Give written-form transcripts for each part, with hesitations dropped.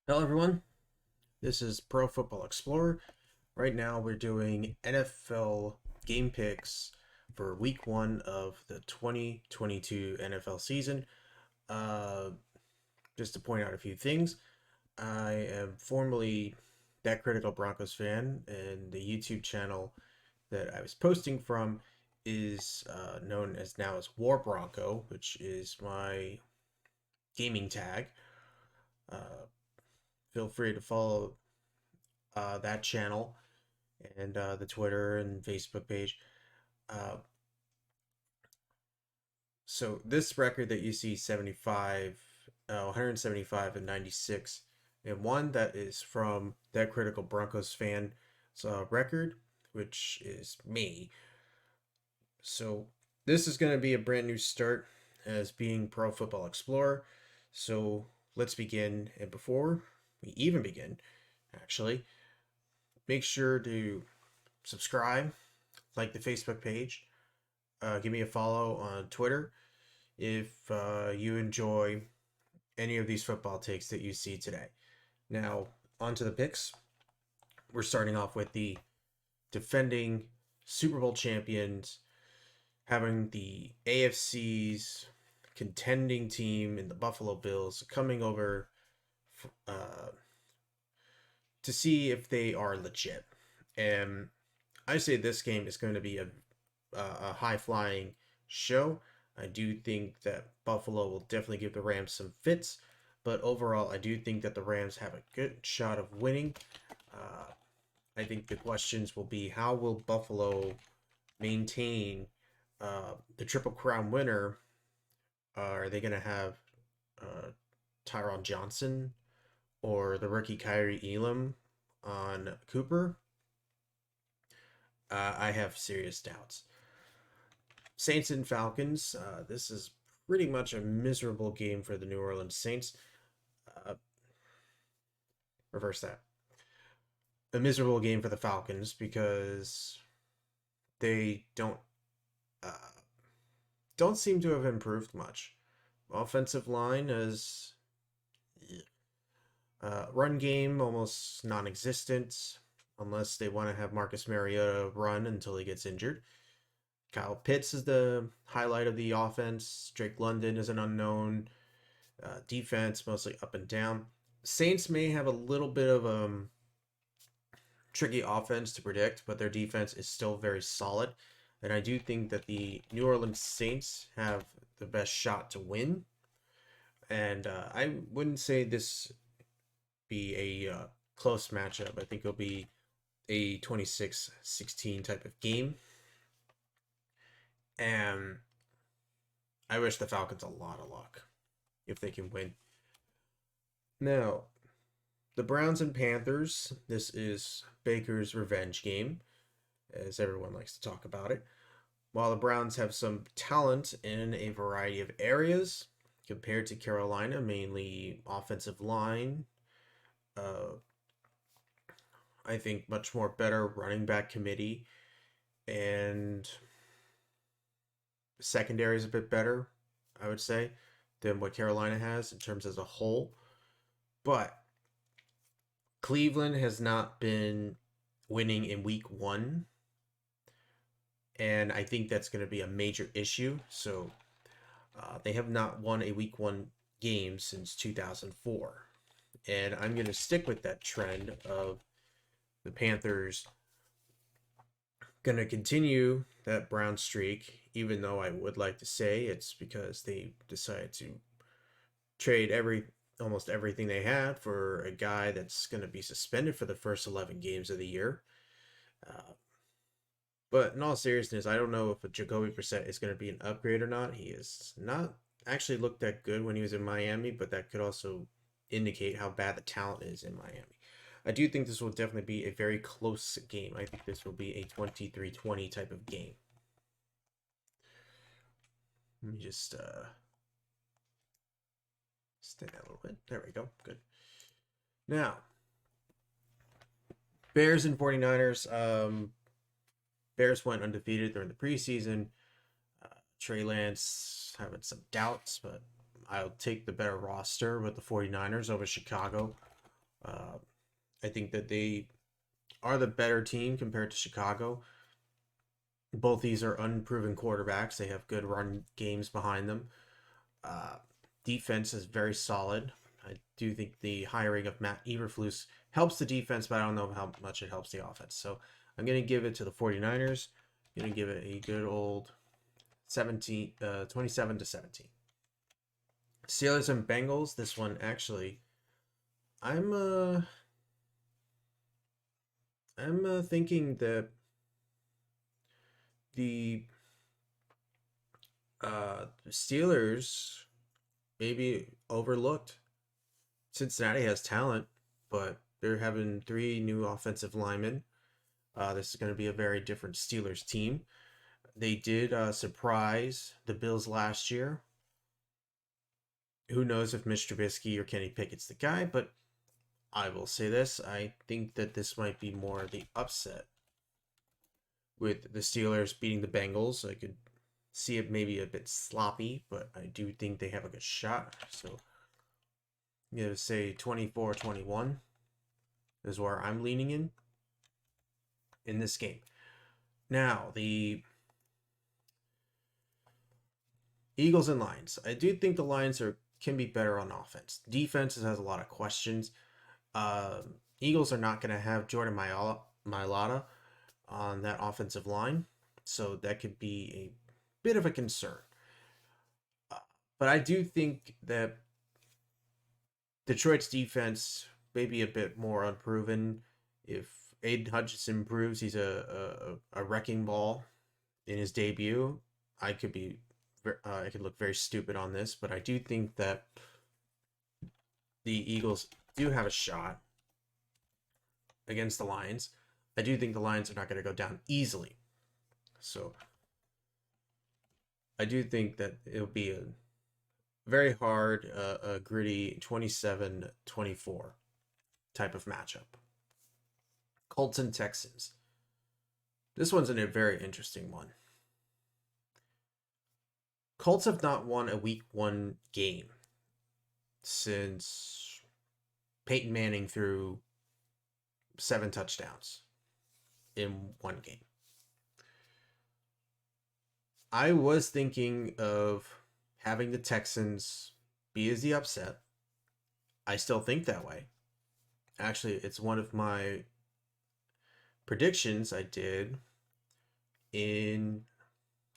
Hello everyone, this is Pro Football Explorer. Right now we're doing NFL game picks for week 1 of the 2022 NFL season. Uh, just to point out a few things, I am formerly that critical Broncos fan, and the YouTube channel that I was posting from is known as now as War Bronco, which is my gaming tag. Uh, Feel free to follow that channel and the Twitter and Facebook page. Uh, so this record that you see 75, 175 and 96, and one that is from that critical Broncos fan record, which is me. So this is going to be a brand new start as being Pro Football Explorer. So let's begin. And before we even begin, actually, make sure to subscribe, like the Facebook page, give me a follow on Twitter if you enjoy any of these football takes that you see today. Now, on to the picks. We're starting off with the defending Super Bowl champions, having the AFC's contending team in the Buffalo Bills coming over uh, to see if they are legit. And I say this game is going to be a high flying show. I do think that Buffalo will definitely give the Rams some fits, but overall, I do think that the Rams have a good shot of winning. Uh, I think the questions will be how will Buffalo maintain the Triple Crown winner? Are they going to have uh, Tyron Johnson or the rookie Kyrie Elam on Cooper? I have serious doubts. Saints and Falcons. This is pretty much a miserable game for the New Orleans Saints. Uh, Reverse that. A miserable game for the Falcons because they uh, don't seem to have improved much. Offensive line is run game almost non-existent unless they want to have Marcus Mariota run until he gets injured. Kyle Pitts is the highlight of the offense. Drake London is an unknown. Defense mostly up and down. Saints may have a little bit of tricky offense to predict, but their defense is still very solid. And I do think that the New Orleans Saints have the best shot to win. And I wouldn't say this be a close matchup. I think it'll be a 26-16 type of game. And I wish the Falcons a lot of luck if they can win. Now, the Browns and Panthers. This is Baker's revenge game, as everyone likes to talk about it. While the Browns have some talent in a variety of areas compared to Carolina, mainly offensive line, uh, I think much more better running back committee, and secondary is a bit better, I would say, than what Carolina has in terms as a whole. But Cleveland has not been winning in week 1, and I think that's going to be a major issue. So they have not won a week 1 game since 2004. And I'm going to stick with that trend of the Panthers going to continue that Brown streak, even though I would like to say it's because they decided to trade almost everything they had for a guy that's going to be suspended for the first 11 games of the year. Uh, but in all seriousness, I don't know if a Jacoby Brissett is going to be an upgrade or not. He is not actually looked that good when he was in Miami, but that could also indicate how bad the talent is in Miami. I do think this will definitely be a very close game. I think this will be a 23-20 type of game. Let me just stand that a little bit. There we go. Good. Now, Bears and 49ers. Bears went undefeated during the preseason. Trey Lance having some doubts, but I'll take the better roster with the 49ers over Chicago. Uh, I think that they are the better team compared to Chicago. Both these are unproven quarterbacks. They have good run games behind them. Uh, Defense is very solid. I do think the hiring of Matt Eberflus helps the defense, but I don't know how much it helps the offense. So I'm going to give it to the 49ers. I'm going to give it a good old 27 to 17. Steelers and Bengals. This one actually, I'm uh, I'm thinking that the Steelers maybe overlooked. Cincinnati has talent, but they're having three new offensive linemen. This is going to be a very different Steelers team. They did surprise the Bills last year. Who knows if Mitch Trubisky or Kenny Pickett's the guy, but I will say this. I think that this might be more the upset with the Steelers beating the Bengals. I could see it maybe a bit sloppy, but I do think they have a good shot. So I'm going to say 24-21 is where I'm leaning in this game. Now, the Eagles and Lions. I do think the Lions can be better on offense. Defense has a lot of questions. Eagles are not going to have Jordan Mailata on that offensive line, so that could be a bit of a concern. Uh, but I do think that Detroit's defense may be a bit more unproven. If Aiden Hutchinson proves he's a wrecking ball in his debut, I could look very stupid on this, but I do think that the Eagles do have a shot against the Lions. I do think the Lions are not going to go down easily. So I do think that it'll be a very hard, a gritty 27-24 type of matchup. Colts and Texans. This one's a very interesting one. Colts have not won a week one game since Peyton Manning threw 7 touchdowns in one game. I was thinking of having the Texans be as the upset. I still think that way. Actually, it's one of my predictions I did in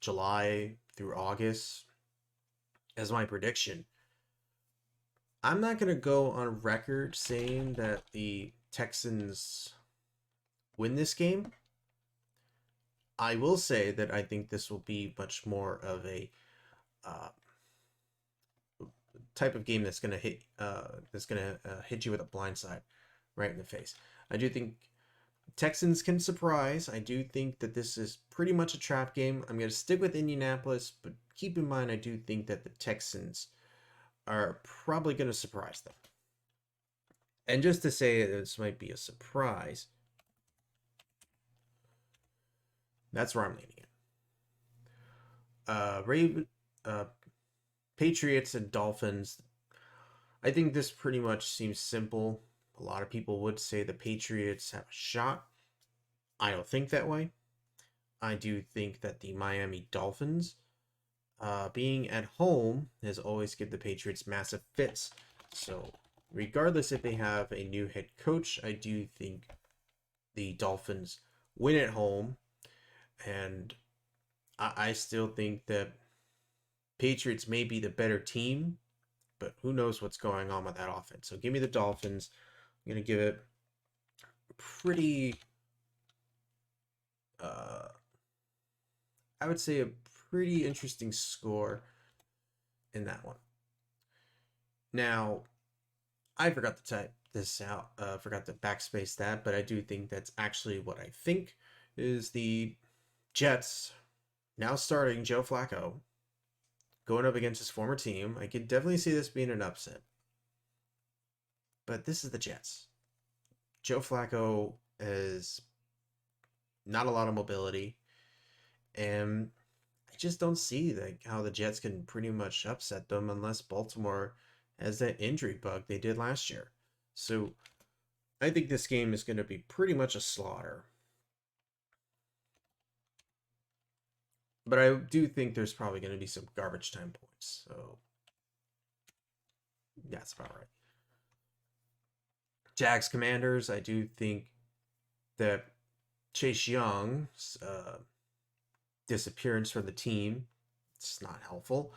July through August as my prediction. I'm not going to go on record saying that the Texans win this game. I will say that I think this will be much more of a type of game that's going to hit you with a blindside right in the face. I do think Texans can surprise. I do think that this is pretty much a trap game. I'm going to stick with Indianapolis, but keep in mind I do think that the Texans are probably going to surprise them. And just to say that this might be a surprise, that's where I'm leaning in. Patriots and Dolphins. I think this pretty much seems simple. A lot of people would say the Patriots have a shot. I don't think that way. I do think that the Miami Dolphins, being at home, has always given the Patriots massive fits. So, regardless if they have a new head coach, I do think the Dolphins win at home. And I still think that Patriots may be the better team, but who knows what's going on with that offense. So give me the Dolphins. I'm going to give it pretty, I would say a pretty interesting score in that one. Now, I forgot to type this out, forgot to backspace that, but I do think that's actually what I think is the Jets now starting Joe Flacco going up against his former team. I could definitely see this being an upset. But this is the Jets. Joe Flacco has not a lot of mobility. And I just don't see how the Jets can pretty much upset them unless Baltimore has that injury bug they did last year. So I think this game is going to be pretty much a slaughter. But I do think there's probably going to be some garbage time points. So that's about right. Jags Commanders, I do think that Chase Young's disappearance from the team, it's not helpful.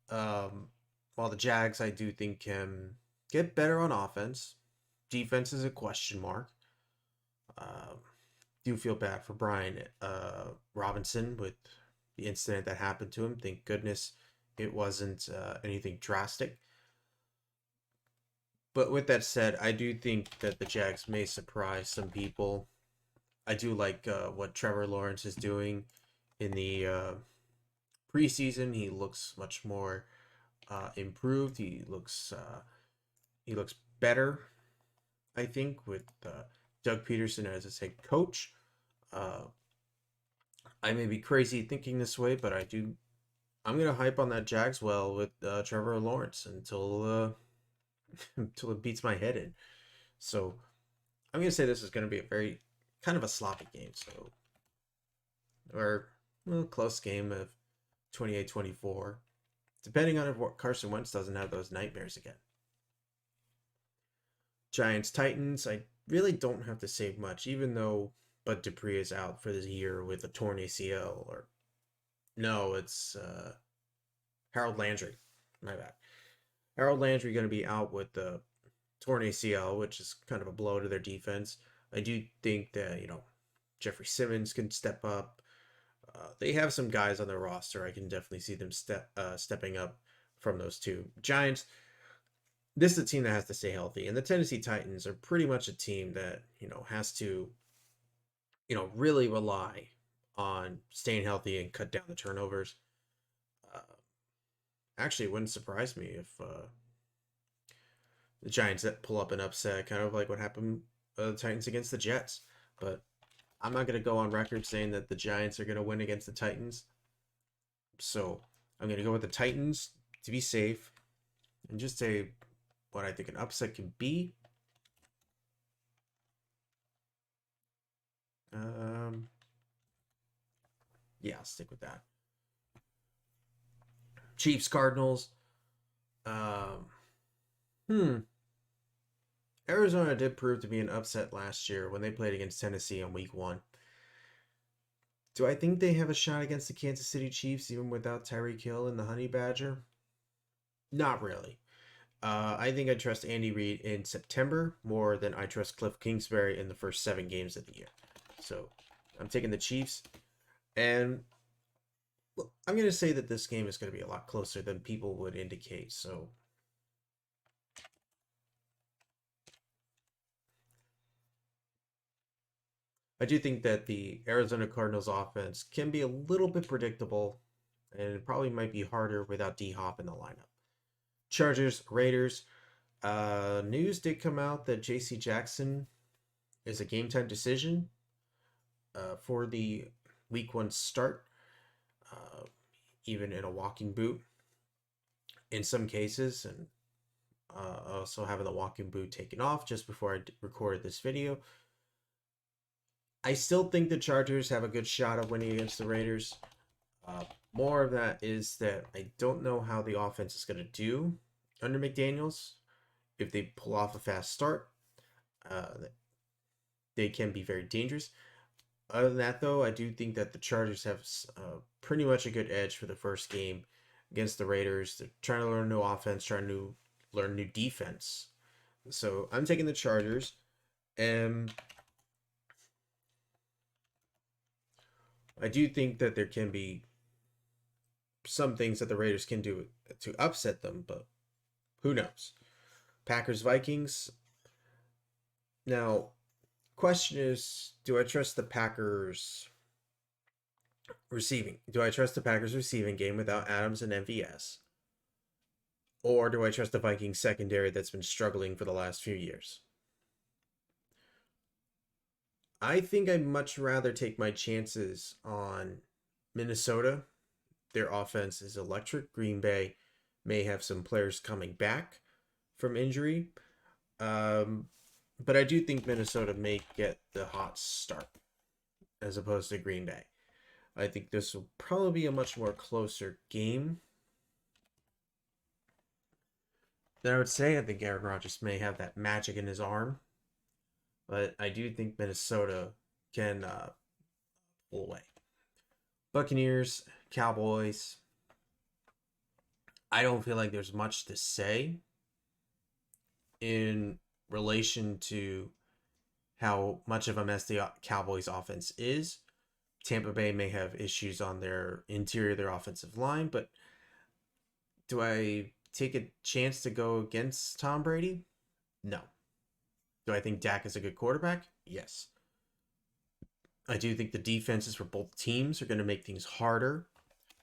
While the Jags, I do think can get better on offense. Defense is a question mark. Do feel bad for Brian Robinson with the incident that happened to him. Thank goodness it wasn't anything drastic. But with that said, I do think that the Jags may surprise some people. I do like what Trevor Lawrence is doing in the preseason. He looks much more improved. He looks better, I think, with Doug Peterson as his head coach. Uh, I may be crazy thinking this way, but I'm gonna hype on that Jags well with Trevor Lawrence until until it beats my head in. So I'm gonna say this is gonna be a very kind of a sloppy game. So or well, close game of 28-24, depending on if Carson Wentz doesn't have those nightmares again. Giants Titans, I really don't have to say much, even though Bud Dupree is out for this year with a torn ACL. Or no, it's Harold Landry. My bad. Harold Landry going to be out with the torn ACL, which is kind of a blow to their defense. I do think that Jeffrey Simmons can step up. They have some guys on their roster. I can definitely see them stepping up from those two. Giants, this is a team that has to stay healthy, and the Tennessee Titans are pretty much a team that has to really rely on staying healthy and cut down the turnovers. Uh, Actually, it wouldn't surprise me if the Giants pull up an upset, kind of like what happened the Titans against the Jets. But I'm not going to go on record saying that the Giants are going to win against the Titans. So I'm going to go with the Titans to be safe and just say what I think an upset can be. Yeah, I'll stick with that. Chiefs Cardinals. Um, Arizona did prove to be an upset last year when they played against Tennessee on week 1. Do I think they have a shot against the Kansas City Chiefs even without Tyreek Hill and the Honey Badger? Not really. I think I trust Andy Reid in September more than I trust Cliff Kingsbury in the first 7 games of the year. So I'm taking the Chiefs. And I'm going to say that this game is going to be a lot closer than people would indicate. So I do think that the Arizona Cardinals offense can be a little bit predictable, and it probably might be harder without D-Hop in the lineup. Chargers, Raiders. News did come out that J.C. Jackson is a game-time decision for the Week 1 start, even in a walking boot in some cases, and also having the walking boot taken off just before I recorded this video. I still think the Chargers have a good shot of winning against the Raiders. More of that is that I don't know how the offense is going to do under McDaniels. If they pull off a fast start, they can be very dangerous. Other than that, though, I do think that the Chargers have pretty much a good edge for the first game against the Raiders. They're trying to learn new offense, trying to learn new defense. So I'm taking the Chargers. And I do think that there can be some things that the Raiders can do to upset them, but who knows? Packers Vikings. Now, question is, do I trust the Packers receiving? Do I trust the Packers receiving game without Adams and MVS? Or do I trust the Vikings secondary that's been struggling for the last few years? I think I'd much rather take my chances on Minnesota. Their offense is electric. Green Bay may have some players coming back from injury. But I do think Minnesota may get the hot start as opposed to Green Bay. I think this will probably be a much more closer game than I would say. I think Aaron Rodgers may have that magic in his arm, but I do think Minnesota can pull away. Buccaneers, Cowboys. I don't feel like there's much to say in relation to how much of a mess the Cowboys offense is. Tampa Bay may have issues on their interior, their offensive line, but do I take a chance to go against Tom Brady? No. Do I think Dak is a good quarterback? Yes. I do think the defenses for both teams are going to make things harder,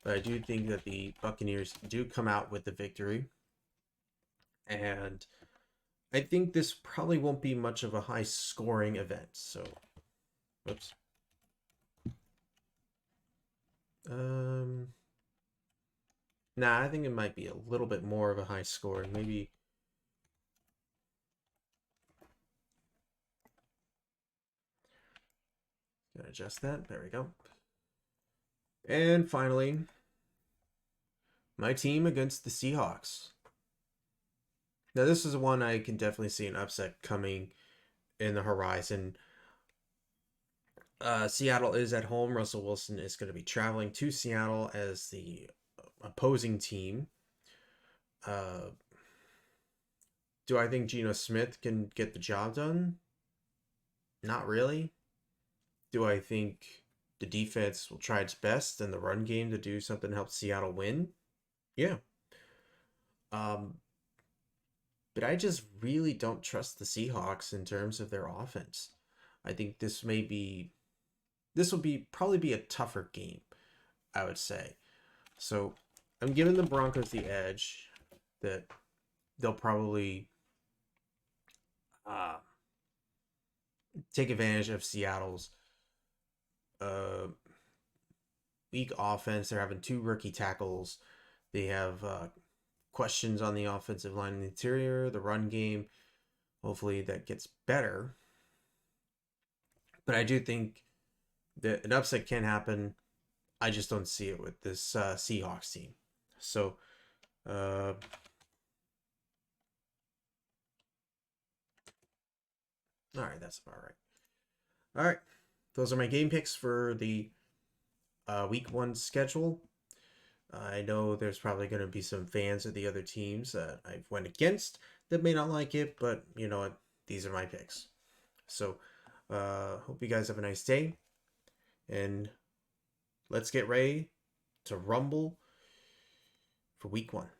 but I do think that the Buccaneers do come out with the victory. And I think this probably won't be much of a high scoring event. So, whoops. Nah, I think it might be a little bit more of a high score. Maybe. Gonna adjust that. There we go. And finally, my team against the Seahawks. Now, this is one I can definitely see an upset coming in the horizon. Seattle is at home. Russell Wilson is going to be traveling to Seattle as the opposing team. Do I think Geno Smith can get the job done? Not really. Do I think the defense will try its best in the run game to do something to help Seattle win? Yeah. Um, but I just really don't trust the Seahawks in terms of their offense. I think this will be probably be a tougher game, I would say. So I'm giving the Broncos the edge that they'll probably uh, take advantage of Seattle's uh, weak offense. They're having two rookie tackles. They have questions on the offensive line in the interior, the run game. Hopefully that gets better. But I do think that an upset can happen. I just don't see it with this Seahawks team. So, all right, that's about right. All right, those are my game picks for the week one schedule. I know there's probably going to be some fans of the other teams that I've went against that may not like it, but you know what? These are my picks. So, hope you guys have a nice day, and let's get ready to rumble for week one.